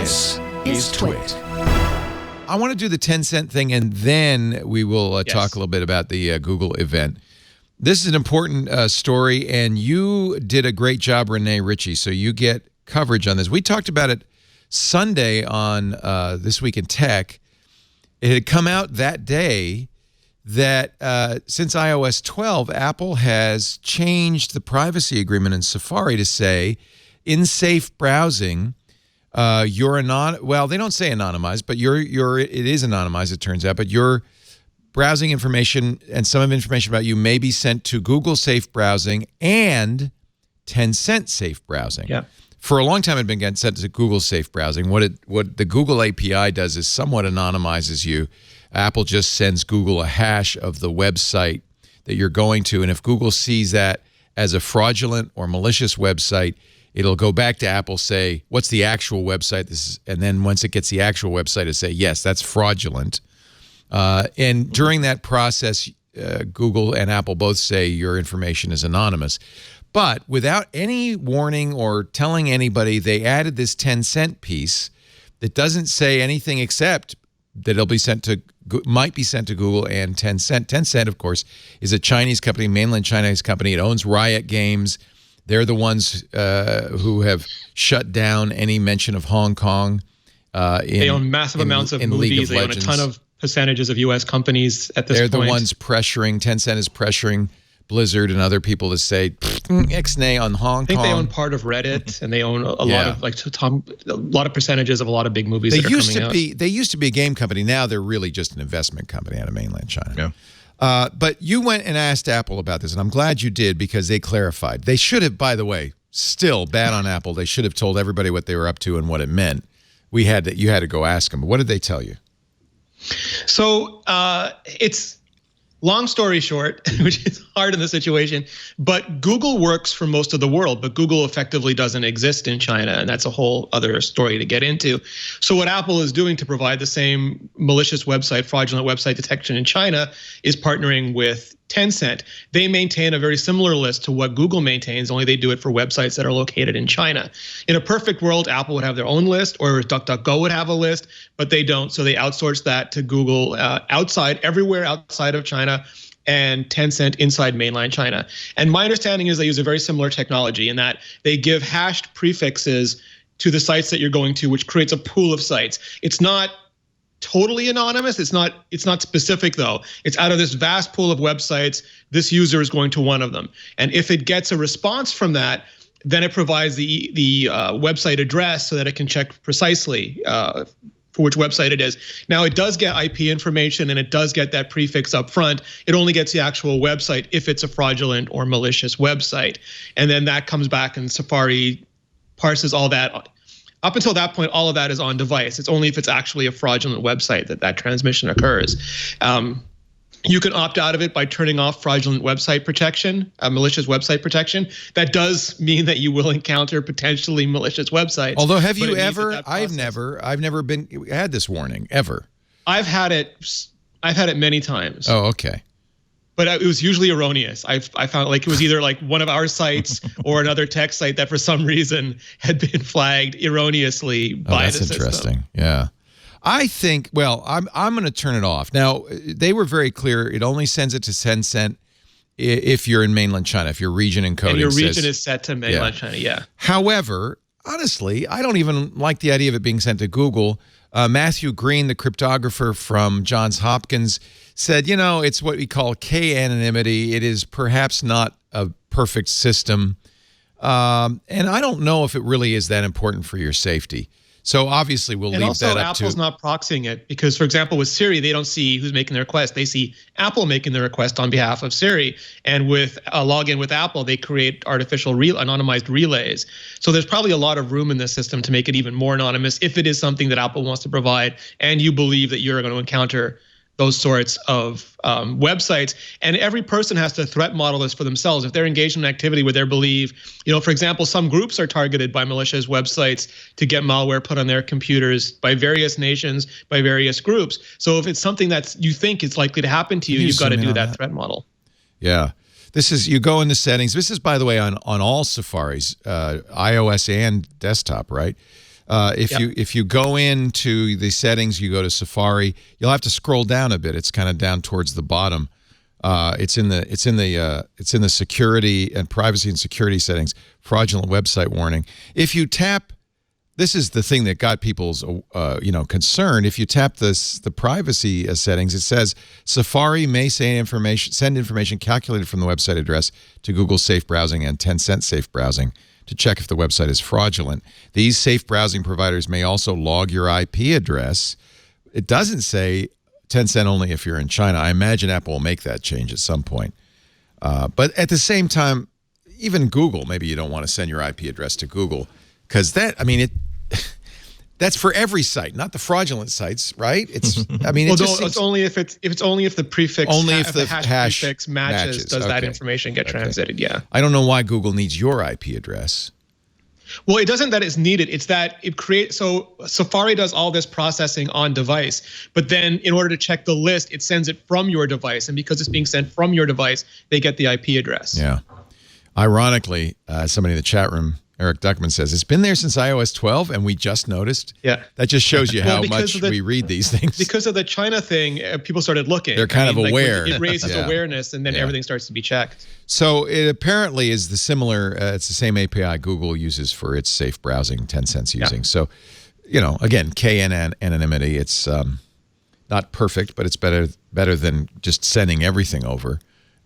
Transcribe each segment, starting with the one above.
This is TWiT. I want to do the Tencent thing, and then we will talk a little bit about the Google event. This is an important story, and you did a great job, Renee Ritchie, so you get coverage on this. We talked about it Sunday on This Week in Tech. It had come out that day that since iOS 12, Apple has changed the privacy agreement in Safari to say, in safe browsing, you're well, they don't say anonymized, but it is anonymized, it turns out, but your browsing information and some of information about you may be sent to Google Safe Browsing and Tencent Safe Browsing. Yeah. For a long time, it had been sent to Google Safe Browsing. What the Google API does is somewhat anonymizes you. Apple just sends Google a hash of the website that you're going to, and if Google sees that as a fraudulent or malicious website, it'll go back to Apple, say, what's the actual website? And then once it gets the actual website, it'll say, yes, that's fraudulent. And during that process, Google and Apple both say your information is anonymous. But without any warning or telling anybody, they added this Tencent piece that doesn't say anything except that it'll be sent to, might be sent to Google and Tencent. Tencent, of course, is a Chinese company, mainland Chinese company. It owns Riot Games. They're the ones who have shut down any mention of Hong Kong. They own massive amounts of movies. They own a ton of percentages of U.S. companies at this point. They're the ones pressuring, Tencent is pressuring Blizzard and other people to say ixnay on Hong Kong. I think they own part of Reddit, and they own a lot of a lot of percentages of a lot of big movies that are coming out. They used to be a game company. Now they're really just an investment company out of mainland China. Yeah. But you went and asked Apple about this, and I'm glad you did because they clarified. They should have, by the way, still bad on Apple. They should have told everybody what they were up to and what it meant. You had to go ask them. What did they tell you? So it's long story short, which is hard in this situation, but Google works for most of the world, but Google effectively doesn't exist in China, and that's a whole other story to get into. So what Apple is doing to provide the same malicious website, fraudulent website detection in China is partnering with Tencent. They maintain a very similar list to what Google maintains, only they do it for websites that are located in China. In a perfect world, Apple would have their own list, or DuckDuckGo would have a list, but they don't. So they outsource that to Google everywhere outside of China, and Tencent inside mainland China. And my understanding is they use a very similar technology in that they give hashed prefixes to the sites that you're going to, which creates a pool of sites. It's not totally anonymous. It's not specific though. It's out of this vast pool of websites. This user is going to one of them, and if it gets a response from that, then it provides the website address so that it can check precisely for which website it is. Now it does get IP information and it does get that prefix up front. It only gets the actual website if it's a fraudulent or malicious website, and then that comes back and Safari parses all that. Up until that point, all of that is on device. It's only if it's actually a fraudulent website that transmission occurs. You can opt out of it by turning off fraudulent website protection, malicious website protection. That does mean that you will encounter potentially malicious websites. Although, have you ever? I've never had this warning ever. I've had it many times. Oh, okay. But it was usually erroneous. I found like it was either like one of our sites or another tech site that for some reason had been flagged erroneously by the system. That's interesting. Yeah. I think, well, I'm going to turn it off. Now, they were very clear. It only sends it to Tencent if you're in mainland China, if your region encoding and your region is set to mainland China, yeah. However, honestly, I don't even like the idea of it being sent to Google. Matthew Green, the cryptographer from Johns Hopkins, said, you know, it's what we call K-anonymity. It is perhaps not a perfect system. And I don't know if it really is that important for your safety. So obviously we'll leave that up to... And also Apple's not proxying it because, for example, with Siri, they don't see who's making the request. They see Apple making the request on behalf of Siri. And with a login with Apple, they create artificial anonymized relays. So there's probably a lot of room in this system to make it even more anonymous if it is something that Apple wants to provide and you believe that you're going to encounter those sorts of websites. And every person has to threat model this for themselves. If they're engaged in an activity where they believe, you know, for example, some groups are targeted by malicious websites to get malware put on their computers by various nations, by various groups. So if it's something that you think is likely to happen to you, you've got to do that threat model. Yeah. This is, you go into settings. This is, by the way, on all Safaris, iOS and desktop, right? If you go into the settings, you go to Safari, you'll have to scroll down a bit. It's kind of down towards the bottom. It's in the security and privacy and security settings, fraudulent website warning. If you tap, this is the thing that got people's concerned. If you tap the privacy settings, it says Safari may send information calculated from the website address to Google Safe Browsing and Tencent Safe Browsing to check if the website is fraudulent. These safe browsing providers may also log your IP address. It doesn't say Tencent only if you're in China. I imagine Apple will make that change at some point. But at the same time, even Google, maybe you don't want to send your IP address to Google because that's for every site, not the fraudulent sites, right? It's it's only if the prefix the hash prefix matches does that information get transited? Yeah. I don't know why Google needs your IP address. Well, it doesn't that it's needed. It's that it creates. So Safari does all this processing on device, but then in order to check the list, it sends it from your device, and because it's being sent from your device, they get the IP address. Yeah. Ironically, somebody in the chat room, Eric Duckman, says it's been there since iOS 12, and we just noticed. Yeah, that just shows you how much we read these things. Because of the China thing, people started looking. They're kind of aware. It raises awareness, and then everything starts to be checked. So it apparently is it's the same API Google uses for its safe browsing. Tencent's using. Yeah. So, again, anonymity. It's not perfect, but it's better than just sending everything over.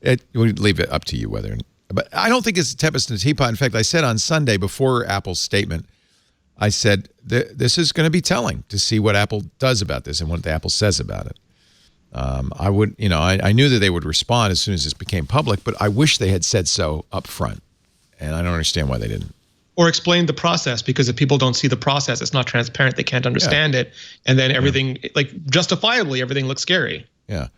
We leave it up to you whether. But I don't think it's a tempest in a teapot. In fact, I said on Sunday before Apple's statement, I said this is going to be telling to see what Apple does about this and what Apple says about it. I knew that they would respond as soon as this became public, but I wish they had said so up front, and I don't understand why they didn't. Or explain the process, because if people don't see the process, it's not transparent. They can't understand it, and then everything, justifiably, everything looks scary. Yeah.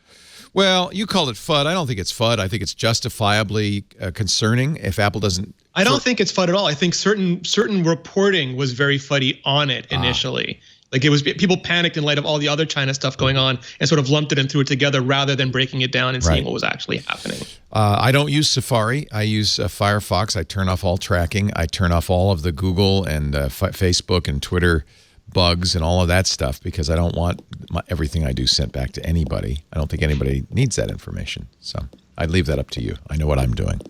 Well, you called it FUD. I don't think it's FUD. I think it's justifiably concerning if Apple doesn't. I don't think it's FUD at all. I think certain reporting was very fuddy on it initially. It was people panicked in light of all the other China stuff going on and sort of lumped it and threw it together rather than breaking it down and seeing what was actually happening. I don't use Safari. I use Firefox. I turn off all tracking. I turn off all of the Google and Facebook and Twitter bugs and all of that stuff because I don't want everything I do sent back to anybody. I don't think anybody needs that information. So I'd leave that up to you. I know what I'm doing.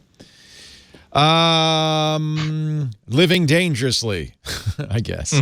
Living dangerously, I guess.